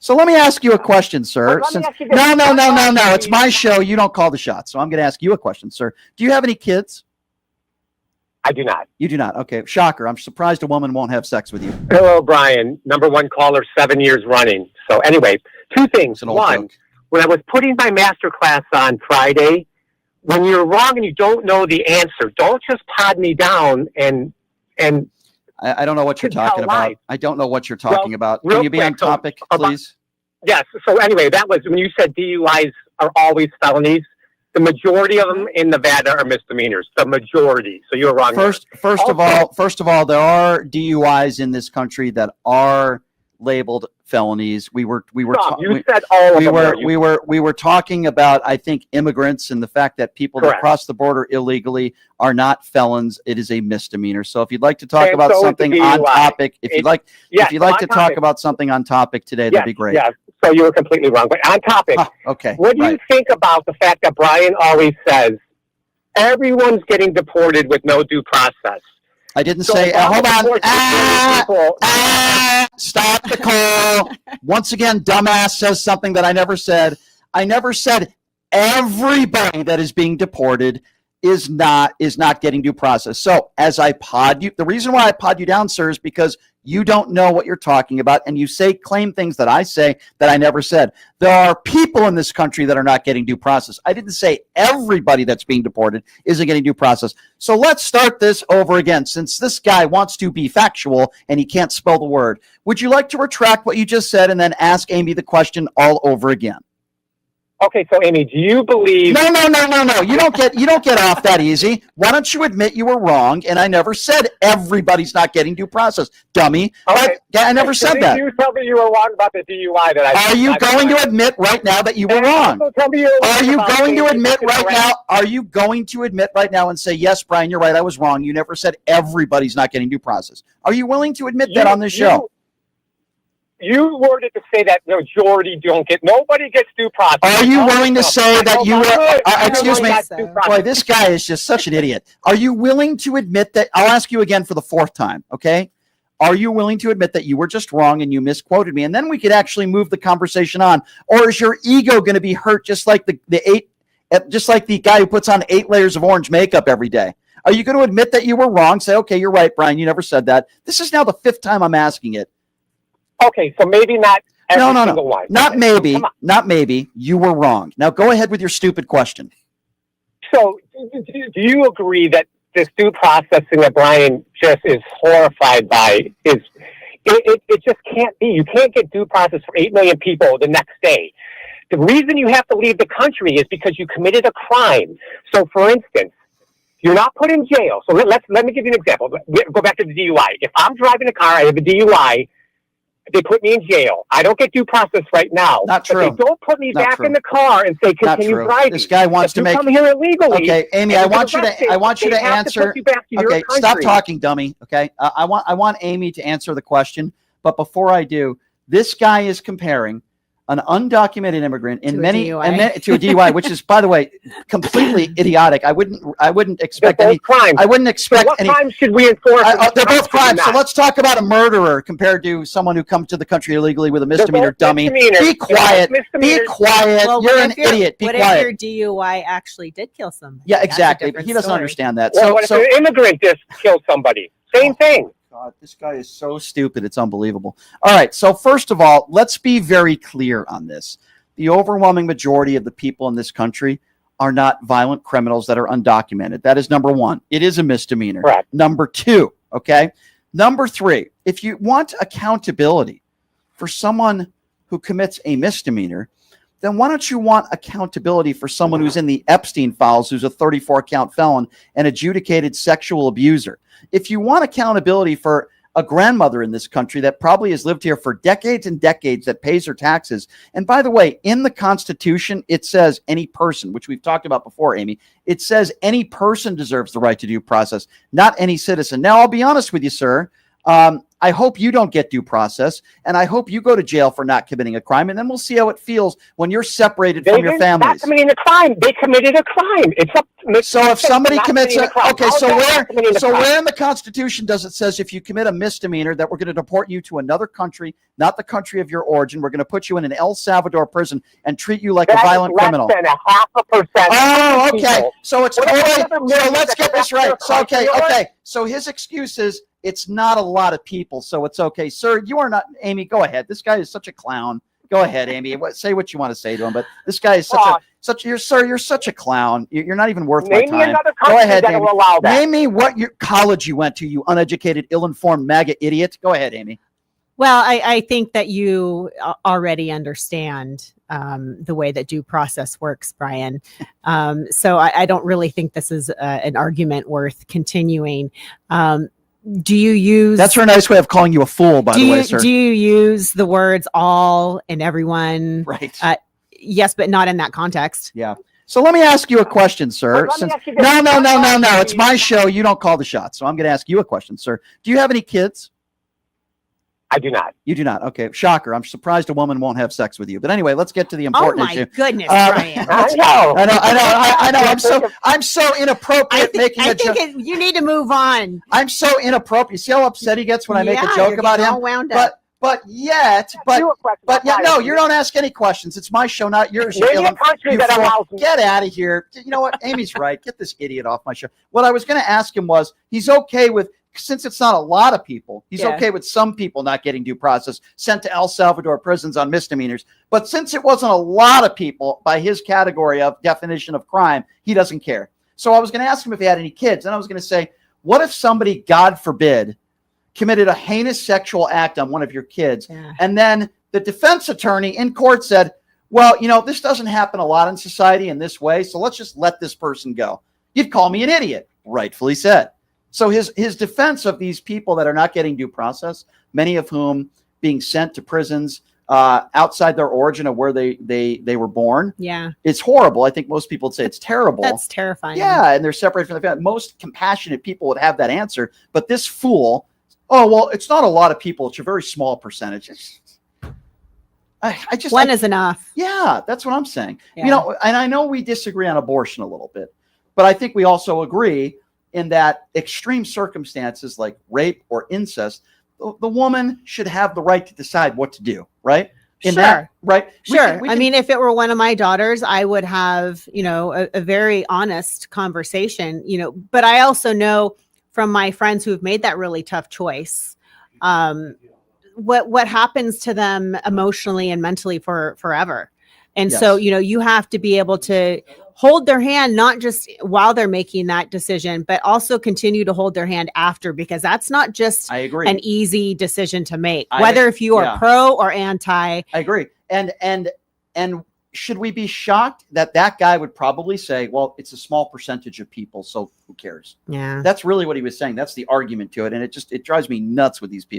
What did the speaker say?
So let me ask you a question, sir. Well, No. It's my show. You don't call the shots. So I'm going to ask you a question, sir. Do you have any kids? I do not. You do not. Okay. Shocker. I'm surprised a woman won't have sex with you. Hello, Brian. #1 caller, 7 years running. So anyway, two things. One, when I was putting my master class on Friday, when you're wrong and you don't know the answer, don't just pod me down and I don't know what you're talking about. I don't know what you're talking about. Can you be on topic, please? Yes. So anyway, that was when you said DUIs are always felonies. The majority of them in Nevada are misdemeanors. The majority. So you were wrong. First of all, there are DUIs in this country that are labeled felonies. We were talking about, I think, immigrants and the fact that people that cross the border illegally are not felons. It is a misdemeanor. So if you'd like to talk about something on topic, if you'd like to talk about something on topic today, that'd be great. Yeah. So you were completely wrong. But on topic, okay. What do you think about the fact that Brian always says everyone's getting deported with no due process? I didn't say, hold on. Stop the call. Once again, dumbass says something that I never said. I never said everybody that is being deported is not getting due process. So as I pod you, the reason why I pod you down, sir, is because you don't know what you're talking about, and you claim things that I say that I never said. There are people in this country that are not getting due process. I didn't say everybody that's being deported isn't getting due process. So let's start this over again. Since this guy wants to be factual and he can't spell the word, would you like to retract what you just said and then ask Amy the question all over again? Okay, so Amy, do you believe? No. You don't get off that easy. Why don't you admit you were wrong? And I never said everybody's not getting due process, dummy. Okay. I never said that. You tell me you were wrong about the DUI that I. Are you going to admit right now that you were wrong? Are you going to admit right now? Are you going to admit right now and say, yes, Brian, you're right, I was wrong. You never said everybody's not getting due process. Are you willing to admit that on this show? You worded to say that majority nobody gets due process. Are you willing to say that you were, excuse me, boy, this guy is just such an idiot. Are you willing to admit that, I'll ask you again for the 4th time, okay? Are you willing to admit that you were just wrong and you misquoted me? And then we could actually move the conversation on. Or is your ego going to be hurt just like just like the guy who puts on 8 layers of orange makeup every day? Are you going to admit that you were wrong? Say, okay, you're right, Brian, you never said that. This is now the 5th time I'm asking it. Okay, so maybe not every single one. Not maybe. You were wrong. Now go ahead with your stupid question. So do you agree that this due processing that Brian just is horrified by it just can't be? You can't get due process for 8 million people the next day. The reason you have to leave the country is because you committed a crime. So for instance, you're not put in jail. So let me give you an example. Go back to the DUI. If I'm driving a car, I have a DUI, they put me in jail. I don't get due process right now. Not true. But they don't put me back in the car and say, continue driving. This guy wants to make. Come here illegally. Okay, Amy, I want you to answer. Okay, stop talking, dummy. Okay, I want Amy to answer the question. But before I do, this guy is comparing an undocumented immigrant to a DUI, which is, by the way, completely idiotic. I wouldn't expect any crimes. I wouldn't expect what crimes should we enforce? They're both crimes. So let's talk about a murderer compared to someone who comes to the country illegally with a misdemeanor. Dummy, be quiet. Be quiet. Well, you're an idiot. Be quiet. What if your DUI actually did kill somebody? Yeah, exactly. But he doesn't understand that. Well, what if an immigrant just killed somebody? Same thing. God, this guy is so stupid. It's unbelievable. All right. So first of all, let's be very clear on this. The overwhelming majority of the people in this country are not violent criminals that are undocumented. That is number 1. It is a misdemeanor. Correct. Number 2. Okay. Number 3, if you want accountability for someone who commits a misdemeanor, then why don't you want accountability for someone who's in the Epstein files, who's a 34-count felon and adjudicated sexual abuser? If you want accountability for a grandmother in this country that probably has lived here for decades and decades, that pays her taxes. And by the way, in the Constitution, it says any person, which we've talked about before, Amy, it says any person deserves the right to due process, not any citizen. Now, I'll be honest with you, sir. I hope you don't get due process, and I hope you go to jail for not committing a crime, and then we'll see how it feels when you're separated from your They're not families. committing a crime. They committed a crime. It's up. So if somebody commits a crime, okay, how is so that not committing a crime? where in the Constitution does it says if you commit a misdemeanor that we're going to deport you to another country, not the country of your origin? We're going to put you in an El Salvador prison and treat you like a violent criminal. Less than 0.5%. Oh, okay. People. So it's What totally. about the So millions let's that get come this back to right. their So okay, country? okay. So his excuse is it's not a lot of people, so it's okay, sir. You are not, Amy. Go ahead. This guy is such a clown. Go ahead, Amy. Say what you want to say to him, but this guy is you're such a clown. You're not even worth my Name me time. another Go country ahead, that Amy. will allow that. Name me what your college you went to, you uneducated, ill-informed MAGA idiot. Go ahead, Amy. Well, I think that you already understand the way that due process works, Brian. So I don't really think this is an argument worth continuing. Do you use... That's her nice way of calling you a fool, by the way, sir. Do you use the words all and everyone? Right. Yes, but not in that context. Yeah. So let me ask you a question, sir. Let me Since, ask you this. no. It's my show. You don't call the shots. So I'm going to ask you a question, sir. Do you have any kids? I do not. You do not. Okay. Shocker. I'm surprised a woman won't have sex with you. But anyway, let's get to the Oh important my issue. goodness, Brian. I know. I'm so inappropriate making a joke. You need to move on. I'm so inappropriate. See how upset he gets when I make a Yeah, joke you're about getting him? all wound up. But yeah, no, you don't ask any questions. It's my show, not yours. You Name a country that allows me. Get out of here. You know what? Amy's right. Get this idiot off my show. What I was going to ask him was, he's okay with, since it's not a lot of people, he's okay with some people not getting due process, sent to El Salvador prisons on misdemeanors. But since it wasn't a lot of people by his category of definition of crime, he doesn't care. So I was going to ask him if he had any kids. And I was going to say, what if somebody, God forbid, committed a heinous sexual act on one of your kids? Yeah. And then the defense attorney in court said, well, this doesn't happen a lot in society in this way, so let's just let this person go. You'd call me an idiot, rightfully said. So his defense of these people that are not getting due process, many of whom being sent to prisons outside their origin of where they were born. Yeah. It's horrible. I think most people would say it's terrible. That's terrifying. Yeah, and they're separated from the family. Most compassionate people would have that answer. But this fool, oh, well, it's not a lot of people. It's a very small percentage. One is enough. Yeah, that's what I'm saying. Yeah. And I know we disagree on abortion a little bit, but I think we also agree in that extreme circumstances like rape or incest, the woman should have the right to decide what to do, right? Right? Sure. I mean, if it were one of my daughters, I would have, a very honest conversation, but I also know from my friends who've made that really tough choice, what happens to them emotionally and mentally forever. And so, you have to be able to hold their hand, not just while they're making that decision, but also continue to hold their hand after, because that's not just an easy decision to make, whether if you are pro or anti. I agree. And should we be shocked that guy would probably say, well, it's a small percentage of people, so who cares? Yeah. That's really what he was saying. That's the argument to it. And it drives me nuts with these people.